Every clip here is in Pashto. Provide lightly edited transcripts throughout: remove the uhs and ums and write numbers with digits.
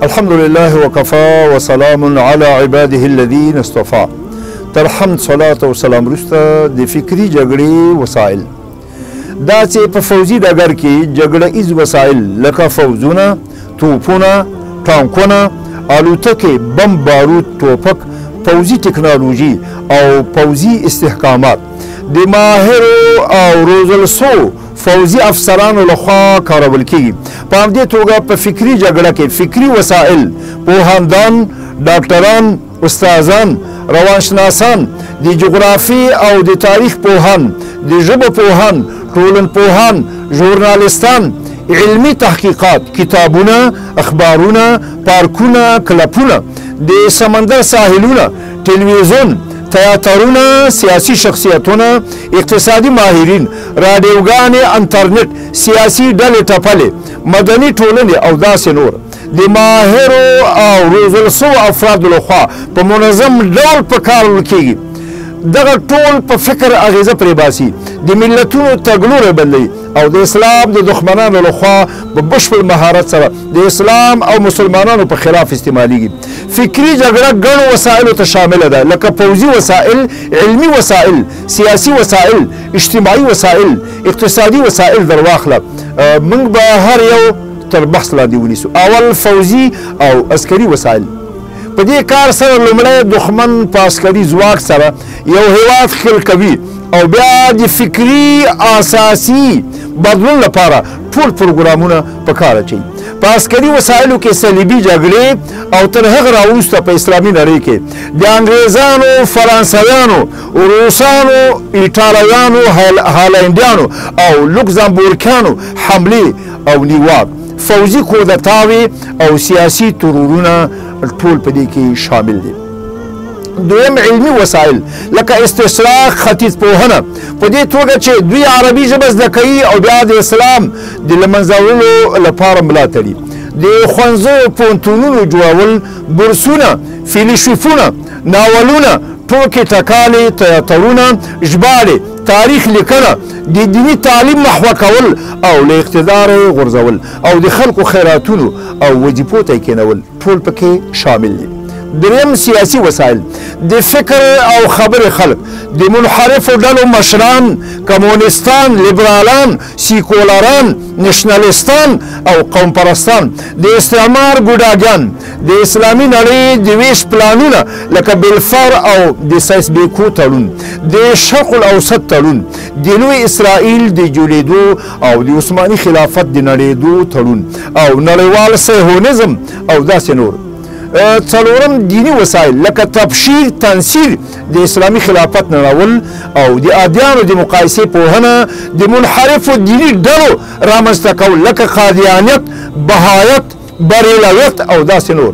الحمد لله وكفى وسلام على عباده الذين اصطفى. تر حمد صلات و سلام وروسته د فکري جګړې وسایل. دا چې په فوزي ډګر کې جګړه ایز وسایل لکه فوزونه، توپونه، ټانکونه، الوتکې، بم بارود، ټوپک، پوزي ټکنالوژي او پوزي استحکامات د ماهرو او روزل سو فوزي افسرانو لخوا کارول کیږي. په همدې توګه په فکري جګړه کې فکري وسایل پوهاندان، ډاکټران، استادان، روانشناسان، د جغرافي او د تاریخ پوهان، د ژبه پوهان، ټولنپوهان، ژورنالستان، علمي تحقیقات، کتابونه، اخبارونه، پارکونه، کلپونه، د سمندر ساحلونه، ټلویزیون، تیاترونه، سیاسي شخصیتونه، اقتصادي ماهرین، رادیوګانې، انټرنیټ، سیاسي ډلې ټپلې، مدني ټولنې او داسې نور د ماهرو او روزل سوو افرادو لخوا په منظم ډول په کار وړل کیږي. دغه ټول په فکر اغیزه پرې باسي، د ملتونو تګلورې بدلوي او د اسلام د دښمنانو لخوا په بشپړ مهارت سره د اسلام او مسلمانانو په خلاف استعمالیږي. فکري جګړه ګڼو وسایلو ته شامله ده لکه پوځي وسایل، علمي وسایل، سیاسي وسایل، اجتماعي وسایل، اقتصادي وسایل در واخله. موږ به هر یو تر بحث لاندې ونیسو. اول فوزي او عسکري وسایل. په دې کار سره لومړی دښمن په عسکري ځواک سره یو هیواد خل کوي او بیا د فکري اساسي بدلون لپاره ټول پروګرامونه په کار اچوي. په عسکري وسایلو کې صلیبي جګړې او تر هغه راوروسته په اسلامي نړۍ کې د انګریزانو، فرانسویانو، روسانو، ایټالویانو، هالنډیانو او لوکزامبورګیانو حملې او نیواک، فوزي کودتاوې او سیاسي ترورونه ټول په دې کې شامل دي. دویم علمي وسایل لکه استشراق، ختیځ پوهنه، په دې توګه چې دوی عربي ژبه زده کوي او بیا د اسلام د له منځه وړلو لپاره ملا تړي. د ښوونځیو پوهنتونونو جوړول، بورسونه، فیلسوفونه، ناولونه، ټوکې ټکالې، تیاترونه، ژباړې، تاریخ لیکنه، د دیني تعلیم محوه کول او له اقتداره غورځول او د خلکو خیراتونو او وظیفو ته یې کېنول ټول پکې شامل دي. دریم سیاسي وسایل د فکر او خبرې خلک، د منحرفو ډلو مشران، کمونستان، لیبرالان، سیکولران، نشنلستان او قوم پرستان، د استعمار ګوډاګیان، د اسلامي نړۍ د ویش پلانونه لکه بلفار او د سایس بیکو تړون، د شرق الاوسط تړون، د لوی اسرائیل د جوړېدو او د عثماني خلافت د نړېدو تړون او نړیوال صهیونیزم او داسې نور. څلورم دینی وسایل لکه تبشیر، تنصیر، د اسلامي خلافت نړول او د ادیانو د مقایسې پوهنه، د منحرفو دیني ډلو رامنځته کول لکه قادیانیت، بهایت، بریلویت او داسې نور.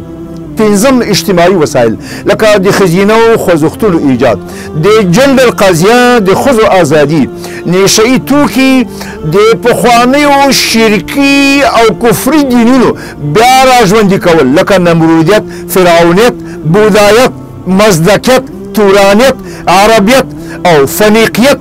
پنځم اجتماعي وسایل لکه د ښځینه خوځښتونو ایجاد، د جنډر قضیه، د ښځو ازادي، نشهیي توکي، د پخوانیو شرکي او کفري دینونو بیا راژوندي کول لکه نمرودیت، فرعونیت، بودایت، مزدکیت، تورانیت، عربیت او فنیقیت،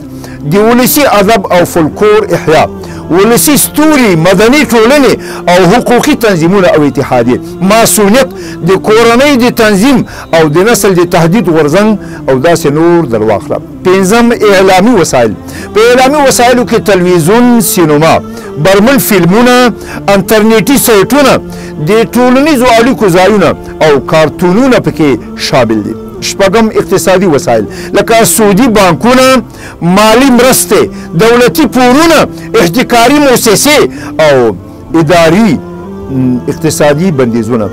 د ولسي ادب او فولکلور احیا، ولسي ستوري، مدني ټولنې او حقوقي تنظیمونه او اتحادیې، ماسونیت، د کورنۍ د تنظیم او د نسل د تهدید غورځنګ او داسې نور در واخله. پنځم اعلامي وسایل. په اعلامي وسایلو کې تلویزیون، سینما، برمل فلمونه، انټرنیټي سایټونه، د ټولنیزو اړیکو ځایونه او کارتونونه پکې شامل دي. شپږم اقتصادي وسایل لکه سعودي بانکونه، مالی مرستې، دولتي پورونه، احتکاري مؤسسې او اداري اقتصادي بندیزونه.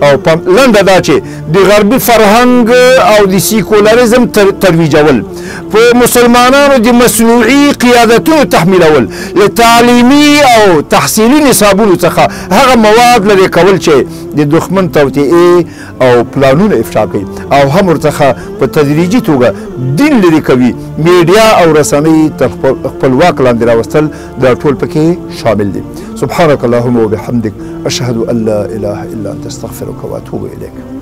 او لنډه دا چې د غربي فرهنګ او د سیکولریزم ترویجول، په مسلمانانو د مصنوعي قیادتونو تحمیلول، له تعلیمي او تحصیلي نصابونو څخه هغه مواد لرې کول چې د دښمن توطئې او پلانونه افشا کوي او هم ورڅخه په تدریجي توګه دین لرې کوي. میډیا او رسنۍ تر خپلواک لاندې راوستل دا ټول پکې شامل دي. سبحانك اللهم وبحمدك أشهد أن لا إله إلا أنت أستغفرك وأتوب إليك.